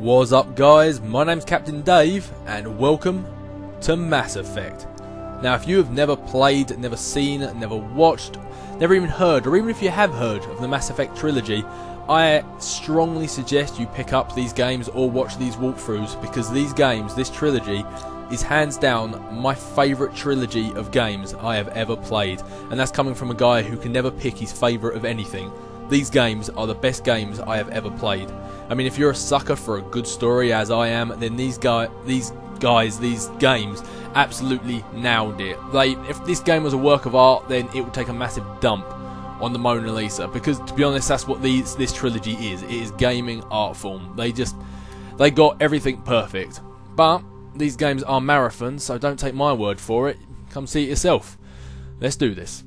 What's up guys, my name's Captain Dave and welcome to Mass Effect. Now if you have never played, never seen, never watched, never even heard, or even if you have heard of the Mass Effect trilogy, I strongly suggest you pick up these games or watch these walkthroughs, because these games, this trilogy, is hands down my favourite trilogy of games I have ever played, and that's coming from a guy who can never pick his favourite of anything. These games are the best games I have ever played. I mean, if you're a sucker for a good story, as I am, then these games absolutely nailed it. If this game was a work of art, then it would take a massive dump on the Mona Lisa, because to be honest, that's what this trilogy is. It is gaming art form. They got everything perfect. But these games are marathons, so don't take my word for it. Come see it yourself. Let's do this.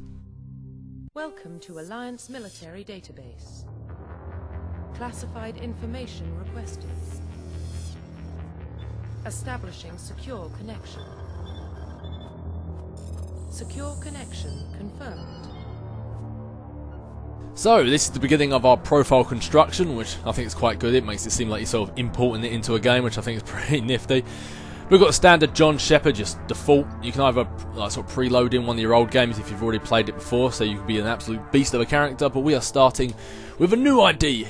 Welcome to Alliance Military Database. Classified information requested. Establishing secure connection. Secure connection confirmed. So, this is the beginning of our profile construction, which I think is quite good. It makes it seem like you're sort of importing it into a game, which I think is pretty nifty. We've got a standard John Shepard, just default. You can either sort of preload in one of your old games if you've already played it before, so you can be an absolute beast of a character, but we are starting with a new ID.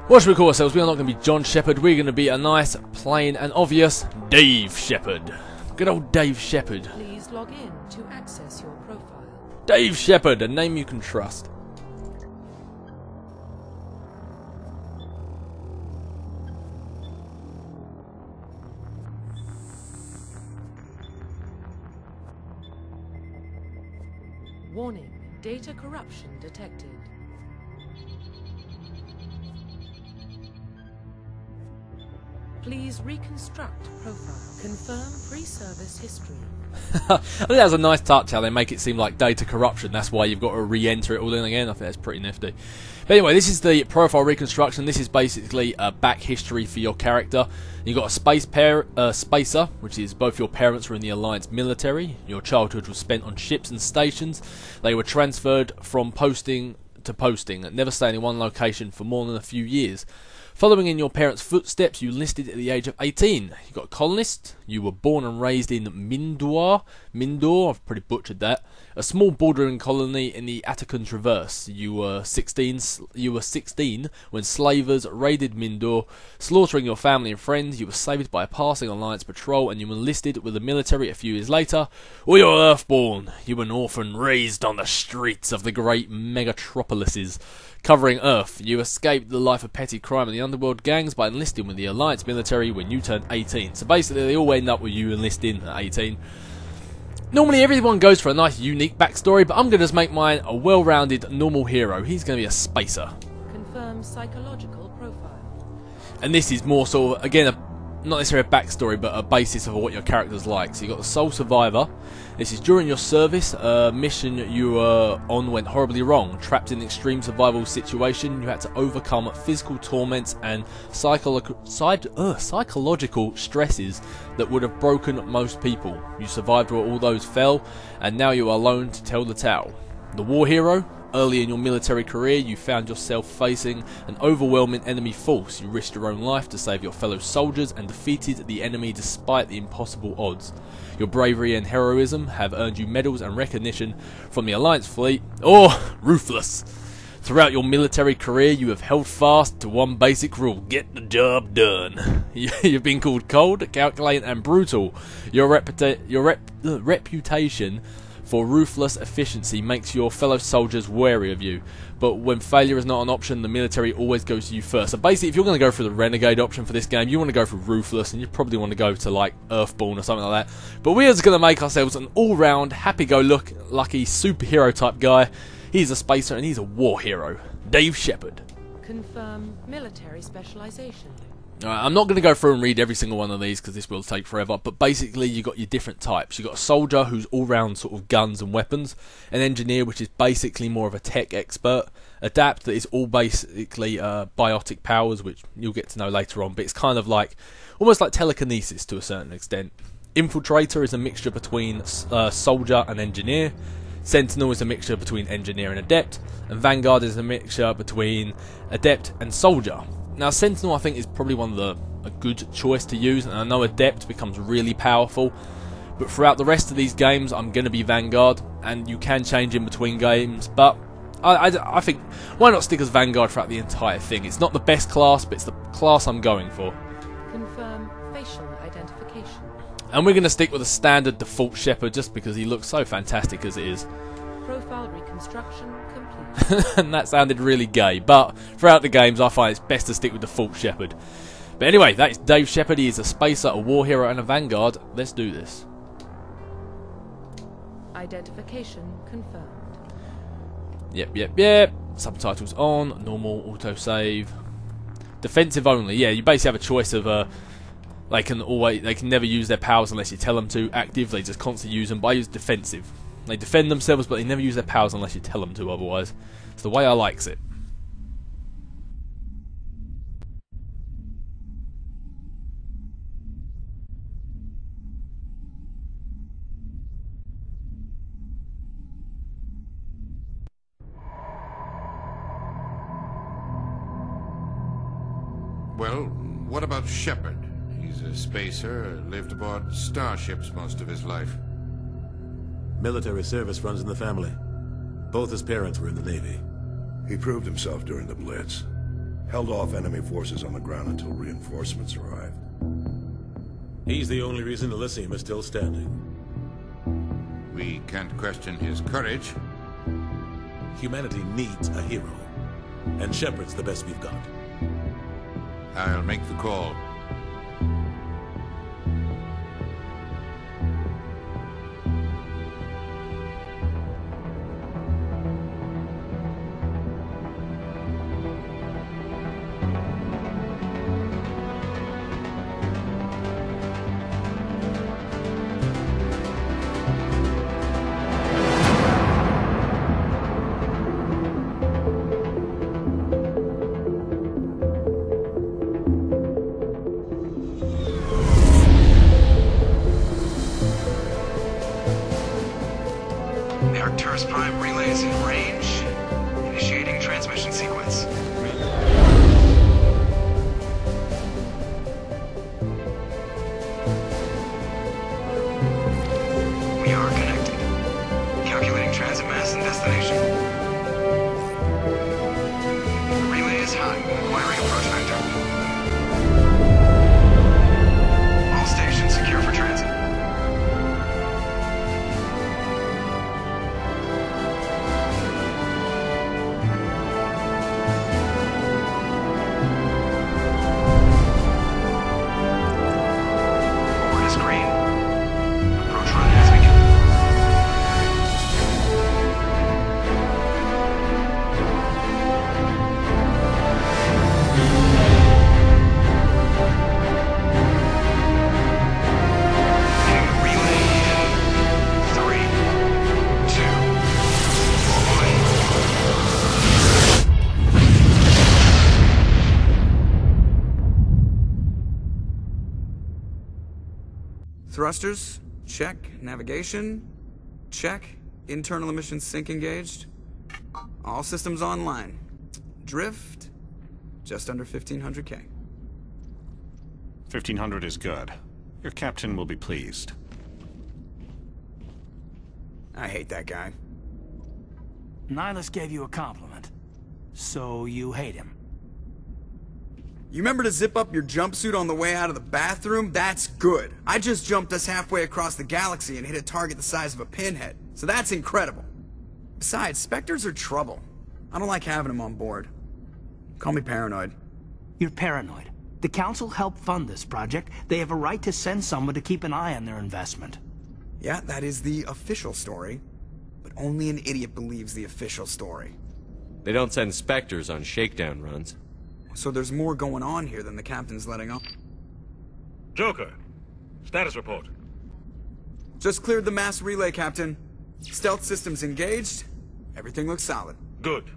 What should we call ourselves? We are not going to be John Shepard, we're going to be a nice, plain and obvious Dave Shepard. Good old Dave Shepard. Please log in to access your profile. Dave Shepard, a name you can trust. Warning, data corruption detected. Please reconstruct profile. Confirm pre-service history. I think that's a nice touch how they make it seem like data corruption. That's why you've got to re-enter it all in again. I think that's pretty nifty. But anyway, this is the profile reconstruction. This is basically a back history for your character. You've got a spacer, which is both your parents were in the Alliance military. Your childhood was spent on ships and stations. They were transferred from posting to posting, never staying in one location for more than a few years. Following in your parents' footsteps, you enlisted at the age of 18. You got a colonist. You were born and raised in Mindor, I've pretty butchered that. A small bordering colony in the Attican Traverse. You were 16 when slavers raided Mindor, slaughtering your family and friends. You were saved by a passing Alliance patrol, and you enlisted with the military a few years later. Or you're Earthborn. You were an orphan raised on the streets of the great megatropolises covering Earth. You escaped the life of petty crime and the underworld gangs by enlisting with the Alliance military when you turned 18. So basically they all end up with you enlisting at 18. Normally everyone goes for a nice unique backstory, but I'm going to just make mine a well-rounded normal hero. He's going to be a spacer. Confirm psychological profile. And this is more sort of, again, not necessarily a backstory, but a basis of what your character's like. So you've got the sole survivor. This is during your service, a mission you were on went horribly wrong. Trapped in an extreme survival situation, you had to overcome physical torments and psychological stresses that would have broken most people. You survived where all those fell, and now you are alone to tell the tale. The war hero. Early in your military career, you found yourself facing an overwhelming enemy force. You risked your own life to save your fellow soldiers and defeated the enemy despite the impossible odds. Your bravery and heroism have earned you medals and recognition from the Alliance fleet. Or ruthless. Throughout your military career, you have held fast to one basic rule: get the job done. You've been called cold, calculating and brutal. Your reputation for ruthless efficiency makes your fellow soldiers wary of you, but when failure is not an option, the military always goes to you first. So basically, if you're going to go for the renegade option for this game, you want to go for ruthless, and you probably want to go to like Earthborn or something like that. But we're just going to make ourselves an all-round, happy-go-lucky superhero type guy. He's a spacer and he's a war hero. Dave Shepard. Confirm military specialization. I'm not going to go through and read every single one of these because this will take forever, but basically you got your different types. You got a soldier who's all round sort of guns and weapons, an engineer which is basically more of a tech expert, adapt that is all basically biotic powers, which you'll get to know later on, but it's kind of like almost like telekinesis to a certain extent. Infiltrator is a mixture between soldier and engineer. Sentinel is a mixture between Engineer and Adept, and Vanguard is a mixture between Adept and Soldier. Now Sentinel I think is probably a good choice to use, and I know Adept becomes really powerful, but throughout the rest of these games I'm going to be Vanguard, and you can change in between games, but I think why not stick as Vanguard throughout the entire thing. It's not the best class, but it's the class I'm going for. Confirm facial identification. And we're going to stick with a standard default Shepard just because he looks so fantastic as it is. Profile reconstruction complete. And that sounded really gay, but throughout the games I find it's best to stick with default Shepard. But anyway, that's Dave Shepard. He is a spacer, a war hero and a Vanguard. Let's do this. Identification confirmed. Yep. Subtitles on, normal, autosave. Defensive only, yeah, you basically have a choice of they can never use their powers unless you tell them to. Active, they just constantly use them, but I use defensive. They defend themselves, but they never use their powers unless you tell them to otherwise. It's the way I likes it. Well, what about Shepard? He's a spacer, lived aboard starships most of his life. Military service runs in the family. Both his parents were in the Navy. He proved himself during the Blitz. Held off enemy forces on the ground until reinforcements arrived. He's the only reason Elysium is still standing. We can't question his courage. Humanity needs a hero. And Shepard's the best we've got. I'll make the call. Arcturus Prime relay is in range. Initiating transmission sequence. We are connected. Calculating transit mass and destination. Relay is hot. Acquiring approach vector. All stations secure for transit. Thrusters, check. Navigation, check. Internal emissions sync engaged. All systems online. Drift, just under 1500K. 1500 is good. Your captain will be pleased. I hate that guy. Nihilus gave you a compliment. So you hate him. You remember to zip up your jumpsuit on the way out of the bathroom? That's good. I just jumped us halfway across the galaxy and hit a target the size of a pinhead. So that's incredible. Besides, Spectres are trouble. I don't like having them on board. Call me paranoid. You're paranoid. The Council helped fund this project. They have a right to send someone to keep an eye on their investment. Yeah, that is the official story. But only an idiot believes the official story. They don't send Spectres on shakedown runs. So there's more going on here than the captain's letting on. Joker, status report. Just cleared the mass relay, Captain. Stealth systems engaged. Everything looks solid. Good.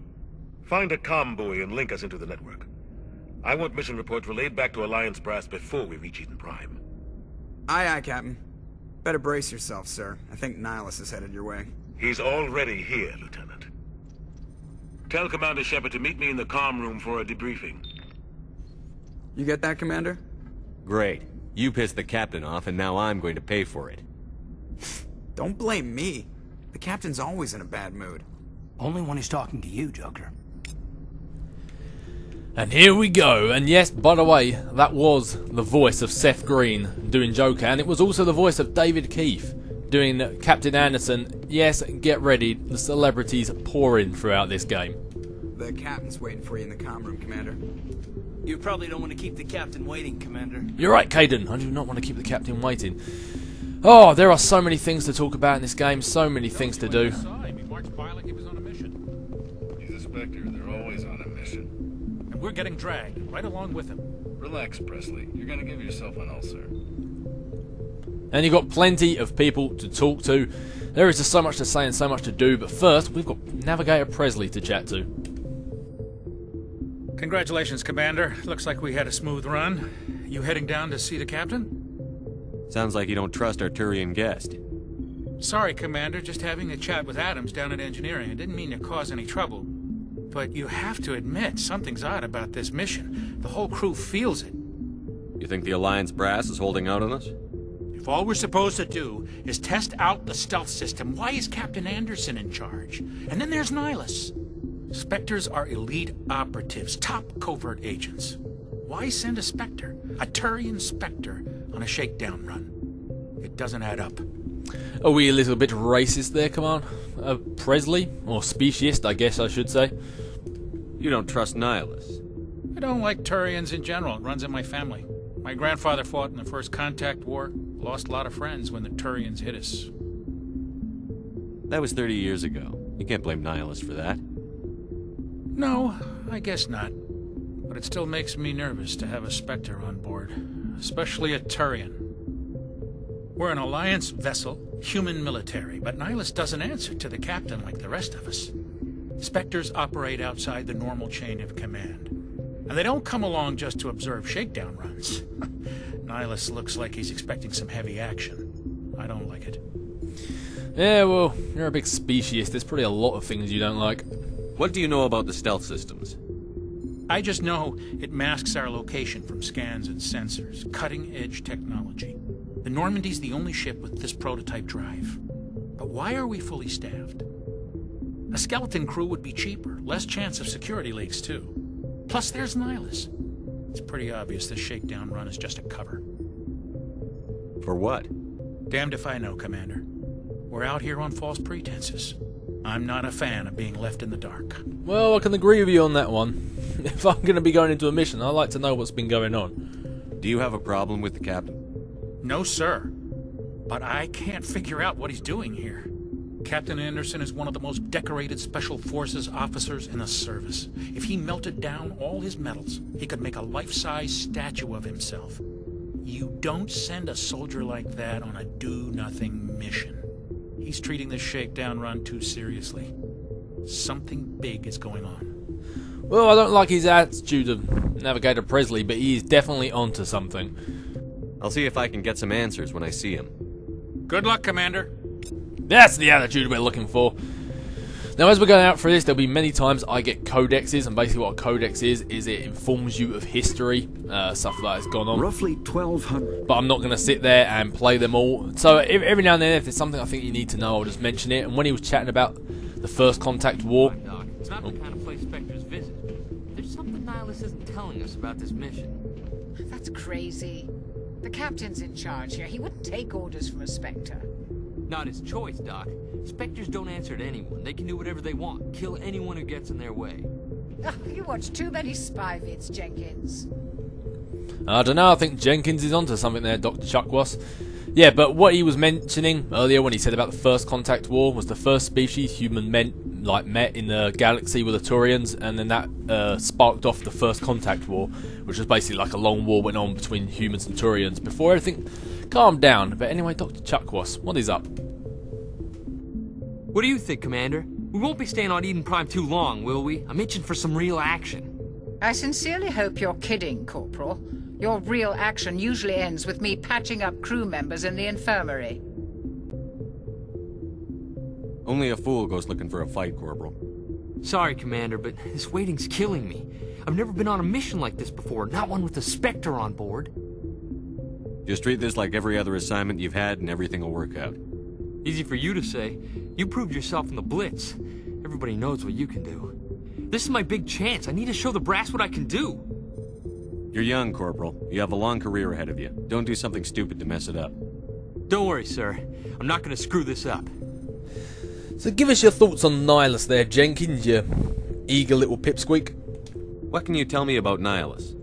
Find a comm buoy and link us into the network. I want mission reports relayed back to Alliance Brass before we reach Eden Prime. Aye, aye, Captain. Better brace yourself, sir. I think Nihilus is headed your way. He's already here, Lieutenant. Tell Commander Shepard to meet me in the comm room for a debriefing. You get that, Commander? Great. You pissed the captain off, and now I'm going to pay for it. Don't blame me. The captain's always in a bad mood. Only when he's talking to you, Joker. And here we go. And yes, by the way, that was the voice of Seth Green doing Joker, and it was also the voice of David Keith doing Captain Anderson. Yes, get ready, the celebrities pour in throughout this game. The captain's waiting for you in the comm room, Commander. You probably don't want to keep the captain waiting, Commander. You're right, Caden. I do not want to keep the captain waiting. Oh, there are so many things to talk about in this game, so many things to do. He marched by like he was on a mission. He's a Spectre. They're always on a mission. And we're getting dragged, right along with him. Relax, Presley. You're gonna give yourself an ulcer. And you've got plenty of people to talk to. There is just so much to say and so much to do, but first, we've got Navigator Presley to chat to. Congratulations, Commander. Looks like we had a smooth run. You heading down to see the captain? Sounds like you don't trust our Turian guest. Sorry, Commander. Just having a chat with Adams down at engineering. I didn't mean to cause any trouble. But you have to admit, something's odd about this mission. The whole crew feels it. You think the Alliance brass is holding out on us? If all we're supposed to do is test out the stealth system, why is Captain Anderson in charge? And then there's Nihilus. Spectres are elite operatives, top covert agents. Why send a Spectre, a Turian Spectre, on a shakedown run? It doesn't add up. Are we a little bit racist there, come on? Presley? Or speciest, I guess I should say. You don't trust Nihilus? I don't like Turians in general. It runs in my family. My grandfather fought in the First Contact War. Lost a lot of friends when the Turians hit us. That was 30 years ago. You can't blame Nihilus for that. No, I guess not. But it still makes me nervous to have a Spectre on board. Especially a Turian. We're an Alliance vessel, human military, but Nihilus doesn't answer to the captain like the rest of us. Spectres operate outside the normal chain of command. And they don't come along just to observe shakedown runs. Nihilus looks like he's expecting some heavy action. I don't like it. Yeah, well, you're a big speciest. There's probably a lot of things you don't like. What do you know about the stealth systems? I just know it masks our location from scans and sensors. Cutting-edge technology. The Normandy's the only ship with this prototype drive. But why are we fully staffed? A skeleton crew would be cheaper. Less chance of security leaks, too. Plus, there's Nihilus. It's pretty obvious this shakedown run is just a cover. For what? Damned if I know, Commander. We're out here on false pretenses. I'm not a fan of being left in the dark. Well, I can agree with you on that one. If I'm going to be going into a mission, I'd like to know what's been going on. Do you have a problem with the captain? No, sir. But I can't figure out what he's doing here. Captain Anderson is one of the most decorated Special Forces officers in the service. If he melted down all his medals, he could make a life-size statue of himself. You don't send a soldier like that on a do-nothing mission. He's treating this shakedown run too seriously. Something big is going on. Well, I don't like his attitude of Navigator Presley, but he is definitely onto something. I'll see if I can get some answers when I see him. Good luck, Commander. That's the attitude we're looking for. Now, as we're going out through this, there'll be many times I get codexes, and basically what a codex is it informs you of history, stuff that has gone on. Roughly 1,200. But I'm not going to sit there and play them all. So every now and then, if there's something I think you need to know, I'll just mention it. And when he was chatting about the First Contact War... It's not the kind of place Spectres visit. There's something Nihilus isn't telling us about this mission. That's crazy. The captain's in charge here. He wouldn't take orders from a Spectre. Not his choice, Doc. Spectres don't answer to anyone. They can do whatever they want. Kill anyone who gets in their way. Oh, you watch too many spy vids, Jenkins. I don't know, I think Jenkins is onto something there, Dr. Chuckwas. Yeah, but what he was mentioning earlier when he said about the First Contact War was the first species human met in the galaxy were the Turians, and then that sparked off the First Contact War, which was basically like a long war went on between humans and Turians before everything calmed down. But anyway, Dr. Chuckwas, what is up? What do you think, Commander? We won't be staying on Eden Prime too long, will we? I'm itching for some real action. I sincerely hope you're kidding, Corporal. Your real action usually ends with me patching up crew members in the infirmary. Only a fool goes looking for a fight, Corporal. Sorry, Commander, but this waiting's killing me. I've never been on a mission like this before, not one with a Spectre on board. Just treat this like every other assignment you've had and everything will work out. Easy for you to say. You proved yourself in the Blitz. Everybody knows what you can do. This is my big chance. I need to show the brass what I can do. You're young, Corporal. You have a long career ahead of you. Don't do something stupid to mess it up. Don't worry, sir. I'm not going to screw this up. So give us your thoughts on Nihilus there, Jenkins, you eager little pipsqueak. What can you tell me about Nihilus?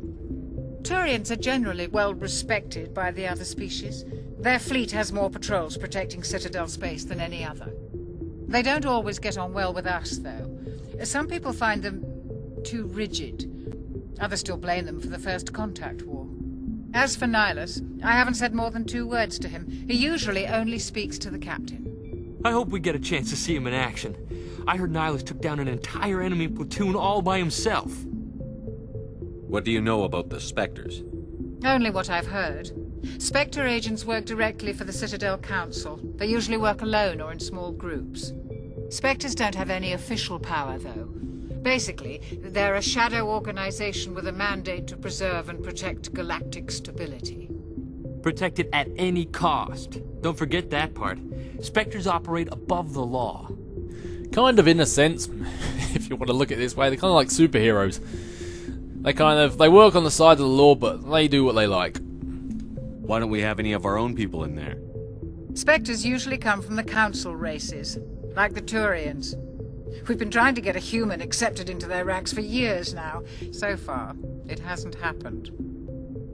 Turians are generally well respected by the other species. Their fleet has more patrols protecting Citadel space than any other. They don't always get on well with us, though. Some people find them too rigid. Others still blame them for the First Contact War. As for Nihilus, I haven't said more than 2 words to him. He usually only speaks to the captain. I hope we get a chance to see him in action. I heard Nihilus took down an entire enemy platoon all by himself. What do you know about the Spectres? Only what I've heard. Spectre agents work directly for the Citadel Council. They usually work alone or in small groups. Spectres don't have any official power, though. Basically, they're a shadow organization with a mandate to preserve and protect galactic stability. Protect it at any cost. Don't forget that part. Spectres operate above the law. Kind of in a sense, if you want to look at it this way, they're kind of like superheroes. They work on the side of the law, but they do what they like. Why don't we have any of our own people in there? Spectres usually come from the Council races, like the Turians. We've been trying to get a human accepted into their ranks for years now. So far, it hasn't happened.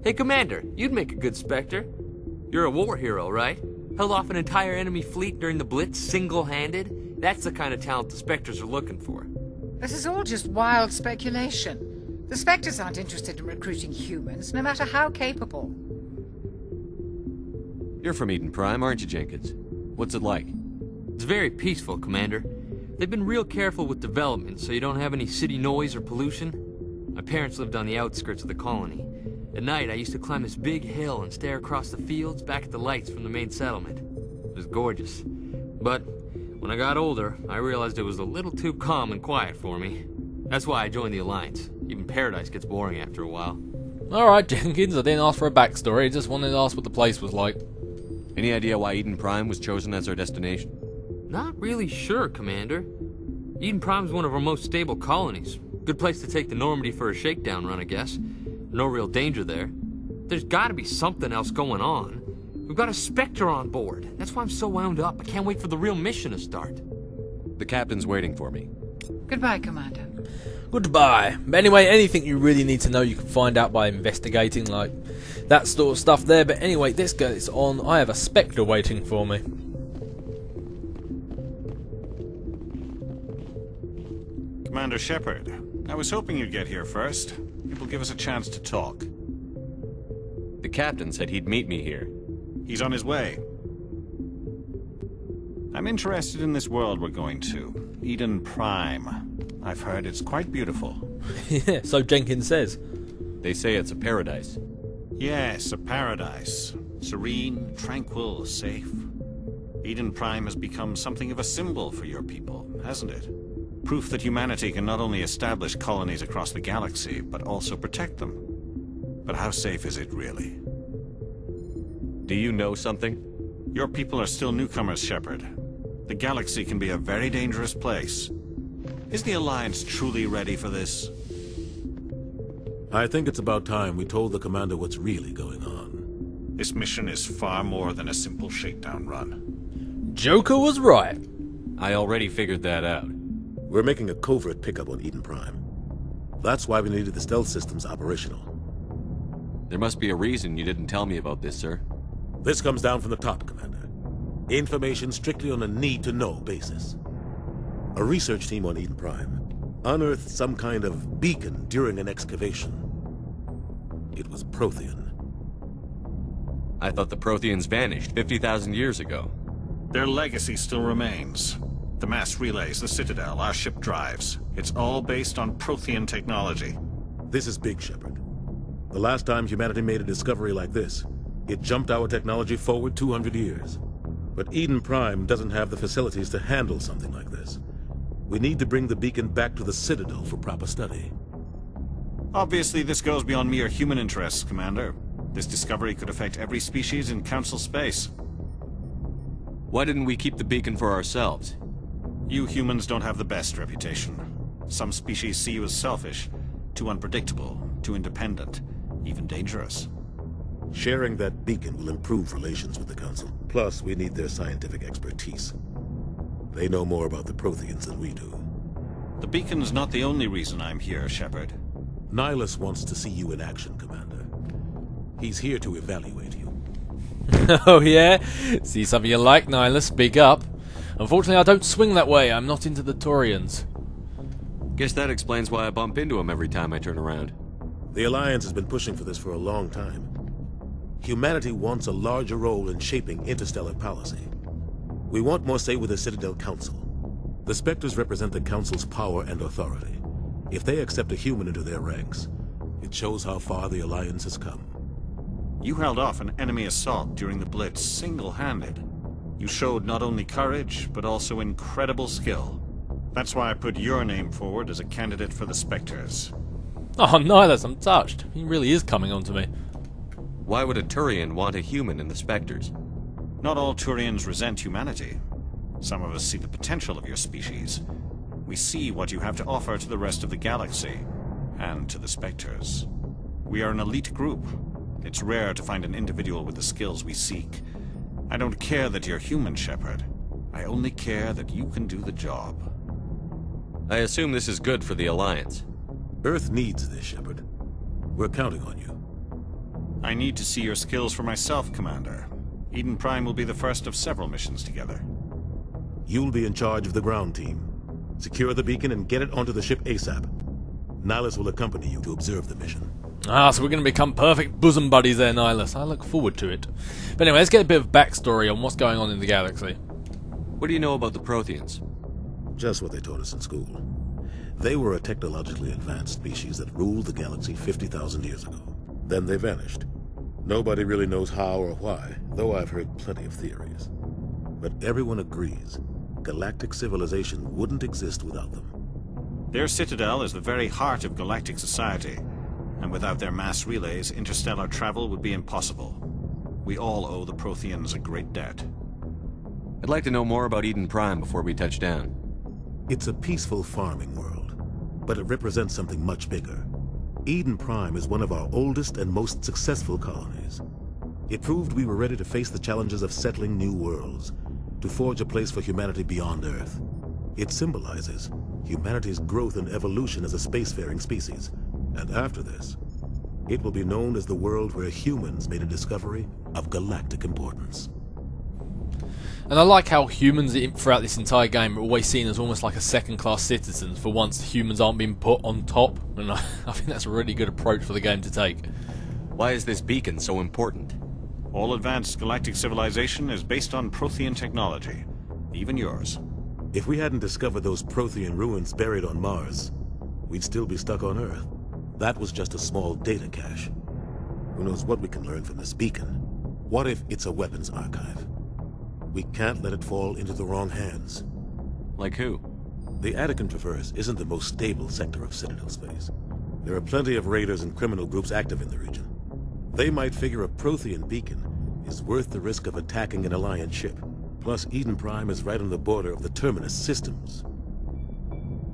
Hey, Commander, you'd make a good Spectre. You're a war hero, right? Held off an entire enemy fleet during the Blitz single-handed? That's the kind of talent the Spectres are looking for. This is all just wild speculation. The Spectres aren't interested in recruiting humans, no matter how capable. You're from Eden Prime, aren't you, Jenkins? What's it like? It's very peaceful, Commander. They've been real careful with development, so you don't have any city noise or pollution. My parents lived on the outskirts of the colony. At night, I used to climb this big hill and stare across the fields back at the lights from the main settlement. It was gorgeous. But when I got older, I realized it was a little too calm and quiet for me. That's why I joined the Alliance. Even Paradise gets boring after a while. Alright, Jenkins, I didn't ask for a backstory, I just wanted to ask what the place was like. Any idea why Eden Prime was chosen as our destination? Not really sure, Commander. Eden Prime's one of our most stable colonies. Good place to take the Normandy for a shakedown run, I guess. No real danger there. There's gotta be something else going on. We've got a Spectre on board. That's why I'm so wound up. I can't wait for the real mission to start. The captain's waiting for me. Goodbye, Commander. Goodbye. But anyway, anything you really need to know you can find out by investigating, like that sort of stuff there. But anyway, let's get this on. I have a Spectre waiting for me. Commander Shepard, I was hoping you'd get here first. It will give us a chance to talk. The captain said he'd meet me here. He's on his way. I'm interested in this world we're going to, Eden Prime. I've heard it's quite beautiful. Yeah, so Jenkins says. They say it's a paradise. Yes, a paradise. Serene, tranquil, safe. Eden Prime has become something of a symbol for your people, hasn't it? Proof that humanity can not only establish colonies across the galaxy, but also protect them. But how safe is it really? Do you know something? Your people are still newcomers, Shepard. The galaxy can be a very dangerous place. Is the Alliance truly ready for this? I think it's about time we told the commander what's really going on. This mission is far more than a simple shakedown run. Joker was right. I already figured that out. We're making a covert pickup on Eden Prime. That's why we needed the stealth systems operational. There must be a reason you didn't tell me about this, sir. This comes down from the top, Commander. Information strictly on a need-to-know basis. A research team on Eden Prime unearthed some kind of beacon during an excavation. It was Prothean. I thought the Protheans vanished 50,000 years ago. Their legacy still remains. The mass relays, the Citadel, our ship drives. It's all based on Prothean technology. This is big, Shepard. The last time humanity made a discovery like this, it jumped our technology forward 200 years. But Eden Prime doesn't have the facilities to handle something like this. We need to bring the beacon back to the Citadel for proper study. Obviously, this goes beyond mere human interests, Commander. This discovery could affect every species in Council space. Why didn't we keep the beacon for ourselves? You humans don't have the best reputation. Some species see you as selfish, too unpredictable, too independent, even dangerous. Sharing that beacon will improve relations with the Council. Plus, we need their scientific expertise. They know more about the Protheans than we do. The beacon's not the only reason I'm here, Shepard. Nihilus wants to see you in action, Commander. He's here to evaluate you. Oh yeah? See something you like, Nihilus, speak up. Unfortunately, I don't swing that way. I'm not into the Taurians. Guess that explains why I bump into him every time I turn around. The Alliance has been pushing for this for a long time. Humanity wants a larger role in shaping interstellar policy. We want more say with the Citadel Council. The Spectres represent the Council's power and authority. If they accept a human into their ranks, it shows how far the Alliance has come. You held off an enemy assault during the Blitz single-handed. You showed not only courage, but also incredible skill. That's why I put your name forward as a candidate for the Spectres. Oh, Nihilus, I'm touched. He really is coming on to me. Why would a Turian want a human in the Spectres? Not all Turians resent humanity. Some of us see the potential of your species. We see what you have to offer to the rest of the galaxy, and to the Spectres. We are an elite group. It's rare to find an individual with the skills we seek. I don't care that you're human, Shepard. I only care that you can do the job. I assume this is good for the Alliance. Earth needs this, Shepard. We're counting on you. I need to see your skills for myself, Commander. Eden Prime will be the first of several missions together. You'll be in charge of the ground team. Secure the beacon and get it onto the ship ASAP. Nihilus will accompany you to observe the mission. Ah, so we're going to become perfect bosom buddies there, Nihilus. I look forward to it. But anyway, let's get a bit of backstory on what's going on in the galaxy. What do you know about the Protheans? Just what they taught us in school. They were a technologically advanced species that ruled the galaxy 50,000 years ago. Then they vanished. Nobody really knows how or why, though I've heard plenty of theories. But everyone agrees, galactic civilization wouldn't exist without them. Their citadel is the very heart of galactic society, and without their mass relays, interstellar travel would be impossible. We all owe the Protheans a great debt. I'd like to know more about Eden Prime before we touch down. It's a peaceful farming world, but it represents something much bigger. Eden Prime is one of our oldest and most successful colonies. It proved we were ready to face the challenges of settling new worlds, to forge a place for humanity beyond Earth. It symbolizes humanity's growth and evolution as a spacefaring species. And after this, it will be known as the world where humans made a discovery of galactic importance. And I like how humans throughout this entire game are always seen as almost like a second-class citizens. For once, humans aren't being put on top, and I think that's a really good approach for the game to take. Why is this beacon so important? All advanced galactic civilization is based on Prothean technology, even yours. If we hadn't discovered those Prothean ruins buried on Mars, we'd still be stuck on Earth. That was just a small data cache. Who knows what we can learn from this beacon? What if it's a weapons archive? We can't let it fall into the wrong hands. Like who? The Attican Traverse isn't the most stable sector of Citadel space. There are plenty of raiders and criminal groups active in the region. They might figure a Prothean beacon is worth the risk of attacking an Alliance ship. Plus, Eden Prime is right on the border of the Terminus systems.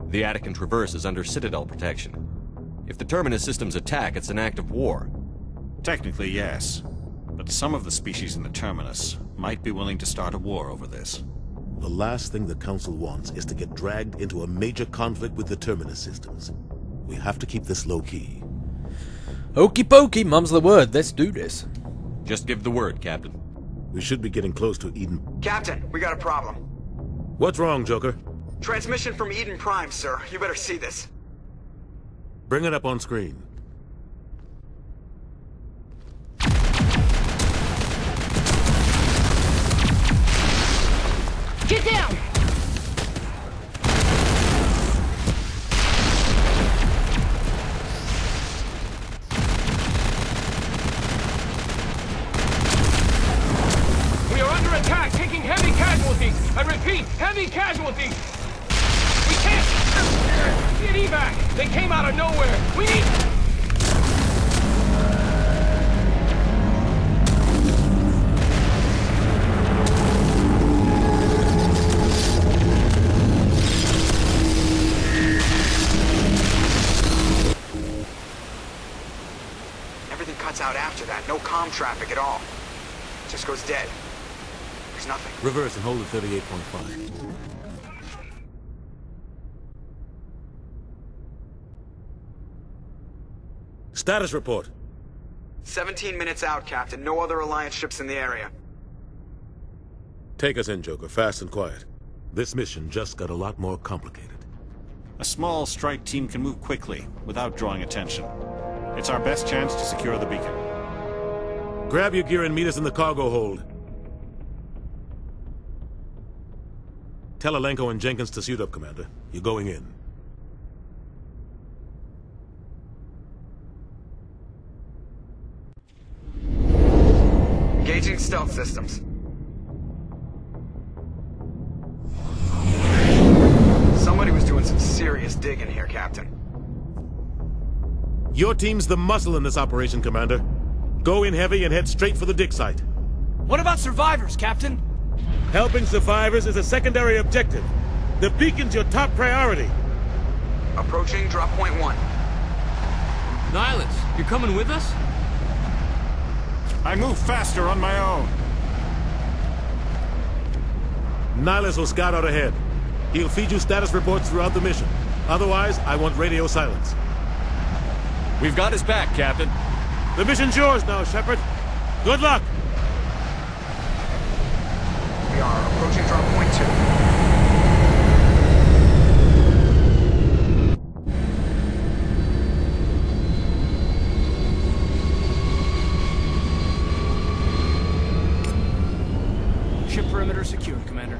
The Attican Traverse is under Citadel protection. If the Terminus systems attack, it's an act of war. Technically, yes. But some of the species in the Terminus might be willing to start a war over this. The last thing the Council wants is to get dragged into a major conflict with the Terminus systems. We have to keep this low-key. Okie pokey, mum's the word. Let's do this. Just give the word, Captain. We should be getting close to Eden. Captain, we got a problem. What's wrong, Joker? Transmission from Eden Prime, sir. You better see this. Bring it up on screen. Get down! We are under attack, taking heavy casualties! We can't get evac! They came out of nowhere! We need... Everything cuts out after that. No comm traffic at all. Just goes dead. There's nothing. Reverse and hold at 38.5. Status report. 17 minutes out, Captain. No other Alliance ships in the area. Take us in, Joker. Fast and quiet. This mission just got a lot more complicated. A small strike team can move quickly, without drawing attention. It's our best chance to secure the beacon. Grab your gear and meet us in the cargo hold. Tell Alenko and Jenkins to suit up, Commander. You're going in. Engaging stealth systems. Somebody was doing some serious digging here, Captain. Your team's the muscle in this operation, Commander. Go in heavy and head straight for the dig site. What about survivors, Captain? Helping survivors is a secondary objective. The beacon's your top priority. Approaching drop point 1. Nihilus, you're coming with us? I move faster on my own. Nihilus will scout out ahead. He'll feed you status reports throughout the mission. Otherwise, I want radio silence. We've got his back, Captain. The mission's yours now, Shepard. Good luck! We are approaching drop point 2. Ship perimeter secure, Commander.